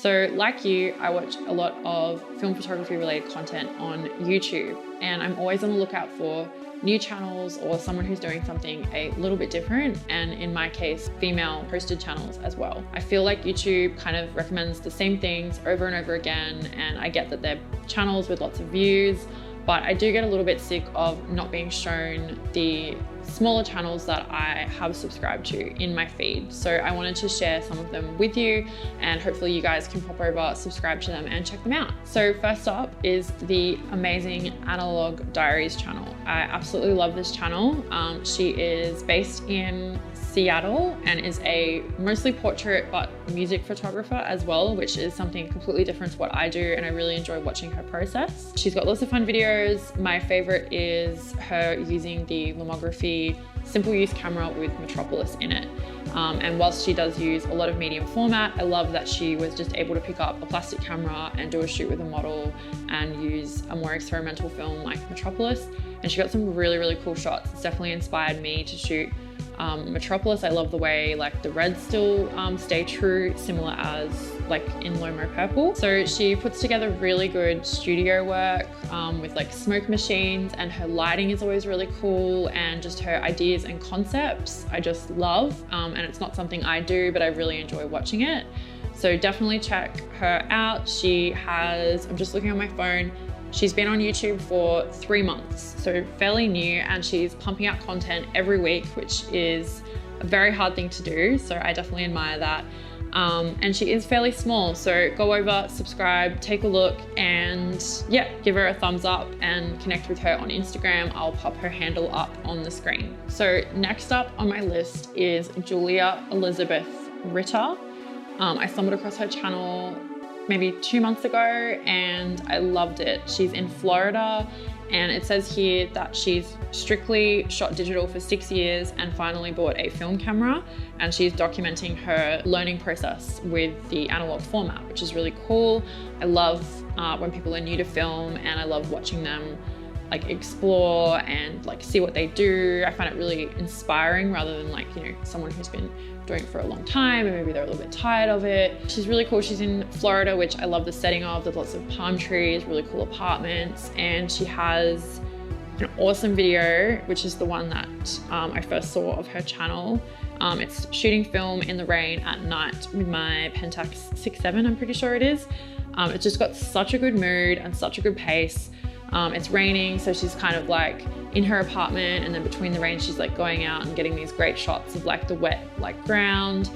So like you, I watch a lot of film photography related content on YouTube, and I'm always on the lookout for new channels or someone who's doing something a little bit different, and in my case, female hosted channels as well. I feel like YouTube kind of recommends the same things over and over again, and I get that they're channels with lots of views, but I do get a little bit sick of not being shown the smaller channels that I have subscribed to in my feed. So I wanted to share some of them with you, and hopefully you guys can pop over, subscribe to them and check them out. So first up is the amazing Analog Diaries channel. I absolutely love this channel. She is based in Seattle and is a mostly portrait but music photographer as well, which is something completely different to what I do, and I really enjoy watching her process. She's got lots of fun videos. My favorite is her using the Lomography simple use camera with Metropolis in it. And whilst she does use a lot of medium format, I love that she was just able to pick up a plastic camera and do a shoot with a model and use a more experimental film like Metropolis. And she got some really, really cool shots. It's definitely inspired me to shoot Metropolis. I love the way like the reds still stay true, similar as like in Lomo Purple. So she puts together really good studio work with like smoke machines, and her lighting is always really cool, and just her ideas and concepts I just love. And it's not something I do, but I really enjoy watching it. So definitely check her out. She has, I'm just looking on my phone, she's been on YouTube for 3 months, so fairly new, and she's pumping out content every week, which is a very hard thing to do. So I definitely admire that. And she is fairly small, so go over, subscribe, take a look, and yeah, give her a thumbs up and connect with her on Instagram. I'll pop her handle up on the screen. So next up on my list is Julia Elizabeth Ritter. I stumbled across her channel maybe 2 months ago and I loved it. She's in Florida, and it says here that she's strictly shot digital for 6 years and finally bought a film camera, and she's documenting her learning process with the analog format, which is really cool. I love when people are new to film, and I love watching them like explore and like see what they do. I find it really inspiring rather than like, you know, someone who's been doing it for a long time and maybe they're a little bit tired of it. She's really cool. She's in Florida, which I love the setting of. There's lots of palm trees, really cool apartments, and she has an awesome video, which is the one that I first saw of her channel. It's shooting film in the rain at night with my Pentax 6.7, I'm pretty sure it is. It's just got such a good mood and such a good pace. It's raining, so she's kind of like in her apartment, and then between the rain she's like going out and getting these great shots of like the wet like ground,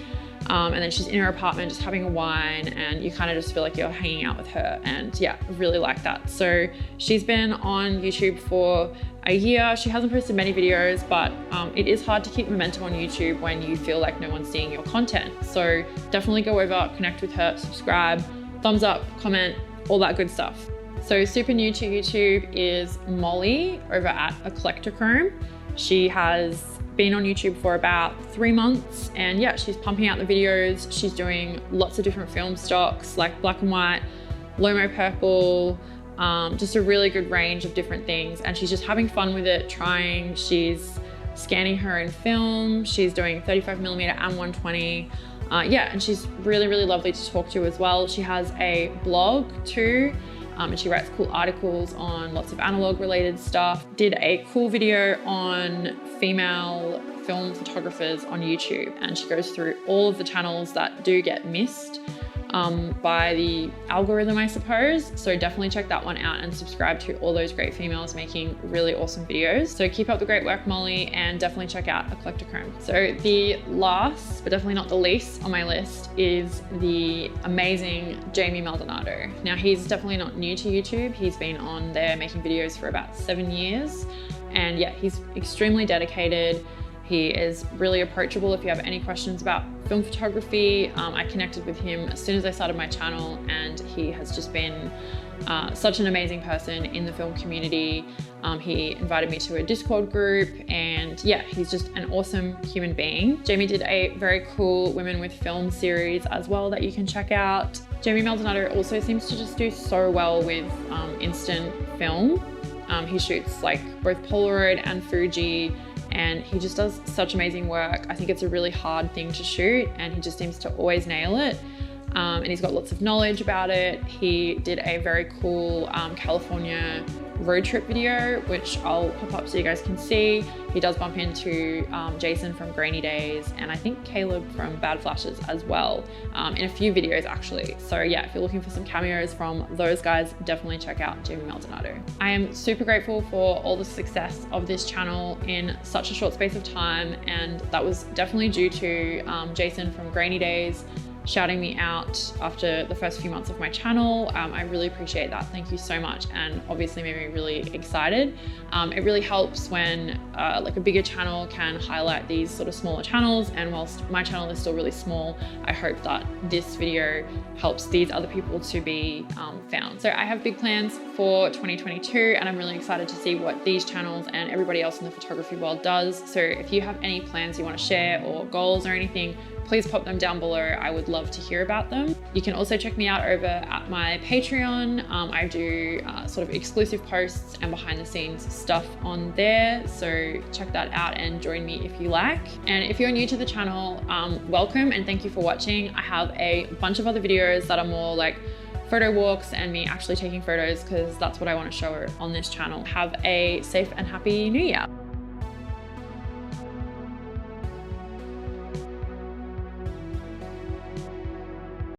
and then she's in her apartment just having a wine, and you kind of just feel like you're hanging out with her. And yeah, I really like that. So she's been on YouTube for a year. She hasn't posted many videos, but it is hard to keep momentum on YouTube when you feel like no one's seeing your content. So definitely go over, connect with her, subscribe, thumbs up, comment, all that good stuff. So super new to YouTube is Molly over at Eclectichrome. She has been on YouTube for about 3 months, and yeah, she's pumping out the videos. She's doing lots of different film stocks like black and white, Lomo Purple, just a really good range of different things, and she's just having fun with it, trying. She's scanning her in film. She's doing 35mm and 120. Yeah, and she's really, really lovely to talk to as well. She has a blog too. And she writes cool articles on lots of analog related stuff. Did a cool video on female film photographers on YouTube, and she goes through all of the channels that do get missed by the algorithm, I suppose. So definitely check that one out and subscribe to all those great females making really awesome videos. So keep up the great work, Molly, and definitely check out Eclectichrome. So the last, but definitely not the least on my list, is the amazing Jamie Maldonado. Now, he's definitely not new to YouTube. He's been on there making videos for about 7 years. And yeah, he's extremely dedicated. He is really approachable if you have any questions about film photography. I connected with him as soon as I started my channel, and he has just been such an amazing person in the film community. He invited me to a Discord group, and yeah, he's just an awesome human being. Jamie did a very cool Women with Film series as well that you can check out. Jamie Maldonado also seems to just do so well with instant film. He shoots like both Polaroid and Fuji, and he just does such amazing work. I think it's a really hard thing to shoot, and he just seems to always nail it. and he's got lots of knowledge about it. He did a very cool California road trip video, which I'll pop up so you guys can see. He does bump into Jason from Grainy Days, and I think Caleb from Bad Flashes as well, in a few videos actually. So yeah, if you're looking for some cameos from those guys, definitely check out Jimmy Maldonado. I am super grateful for all the success of this channel in such a short space of time, and that was definitely due to Jason from Grainy Days shouting me out after the first few months of my channel. I really appreciate that. Thank you so much, and obviously made me really excited. It really helps when like a bigger channel can highlight these sort of smaller channels, and whilst my channel is still really small, I hope that this video helps these other people to be found. So I have big plans for 2022, and I'm really excited to see what these channels and everybody else in the photography world does. So if you have any plans you want to share or goals or anything, please pop them down below. I would love to hear about them. You can also check me out over at my Patreon. I do sort of exclusive posts and behind the scenes stuff on there. So check that out and join me if you like. And if you're new to the channel, welcome and thank you for watching. I have a bunch of other videos that are more like photo walks and me actually taking photos, because that's what I want to show on this channel. Have a safe and happy new year.